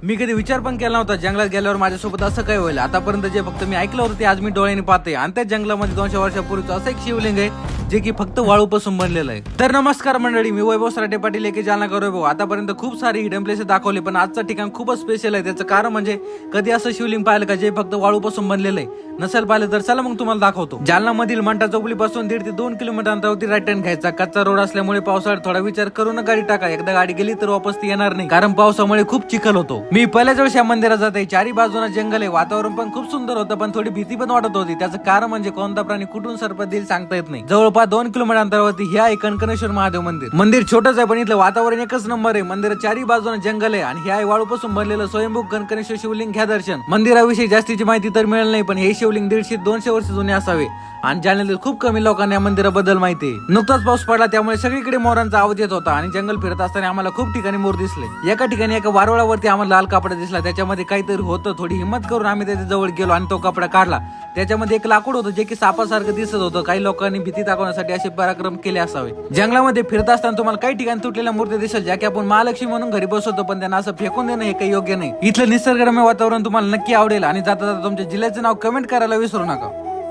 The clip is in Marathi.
मी कधी विचार पण केला नव्हता जंगलात गेल्यावर माझ्यासोबत असं काय होईल. आतापर्यंत जे फक्त मी ऐकलं होतं ते आज मी डोळ्याने पाहते. आणि त्या जंगलामध्ये 200 वर्षापूर्वीचं असं एक शिवलिंग आहे जे की फक्त वाळूपासून बनलेलं आहे. तर नमस्कार मंडळी, मी वैभव सराटे पाटील एके जालना करू भाऊ. आतापर्यंत खूप सारी हिडन प्लेसेस दाखवले, पण आजचं ठिकाण खूपच स्पेशल आहे. त्याचं कारण म्हणजे कधी असं शिवलिंग पाहिलं का जे फक्त वाळूपासून बनलेलं आहे. नसेल पाहिलं तर चला मग तुम्हाला दाखवतो. जालना मधील मंठा चौकलीपासून 1.5 ते 2 किलोमीटर अंतरावरती राईट टर्न घ्यायचा. कच्चा रोड असल्यामुळे पावसाळ्यात थोडा विचार करून गाडी टाका. एकदा गाडी गेली तर वापस ती येणार नाही, कारण पावसामुळे खूप चिखल होतो. मी पहिल्याच वेळेस या मंदिरात जाते. चारी बाजूला जंगल आहे, वातावरण पण खूप सुंदर होतं, पण थोडी भीती पण वाटत होती. त्याचं कारण म्हणजे कोणता प्राणी कुठून सरपत देईल सांगता येत नाही. जवळपास 2 किलोमीटर अंतरावरती हे आहे कणकणेश्वर महादेव मंदिर. मंदिर छोटंच आहे, पण इथलं वातावरण एकच नंबर आहे. मंदिरात चारी बाजूला जंगल आहे आणि हे आहे वाळूपासून बनलेलं स्वयंभू कणकणेश्वर शिवलिंग. घ्या दर्शन. मंदिराविषयी जास्तीची माहिती तर मिळेल नाही, पण हे शिवलिंग 150-200 वर्ष जुने असावे आणि जालन्यातील खूप कमी लोकांना या मंदिराबद्दल माहिती आहे. नुकताच पाऊस पडला, त्यामुळे सगळीकडे मोरांचा आवाज येत होता आणि जंगल फिरत असताना आम्हाला खूप ठिकाणी मोर दिसले. एका ठिकाणी एका वारुळावरती आम्हाला लाल कपडा दिसला, त्याच्यामध्ये काहीतरी होतं. थोडी हिंमत करून आम्ही त्याच्या जवळ गेलो आणि तो कपडा काढला. त्याच्यामध्ये एक लाकूड होतं जे की सापासारखं दिसत होतं. काही लोकांनी भीती दाखवण्यासाठी असे पराक्रम केले असावे. जंगलामध्ये फिरत असताना तुम्हाला काही ठिकाणी तुटलेल्या मूर्ती दिसेल, ज्या की आपण महालक्ष्मी म्हणून घरी बसवतो, पण त्यांना असं फेकून देणं हे काही योग्य नाही. इथलं निसर्गरम्य वातावरण तुम्हाला नक्की आवडेल आणि जाता जाता तुमच्या जिल्ह्याचं नाव कमेंट करायला विसरू नका.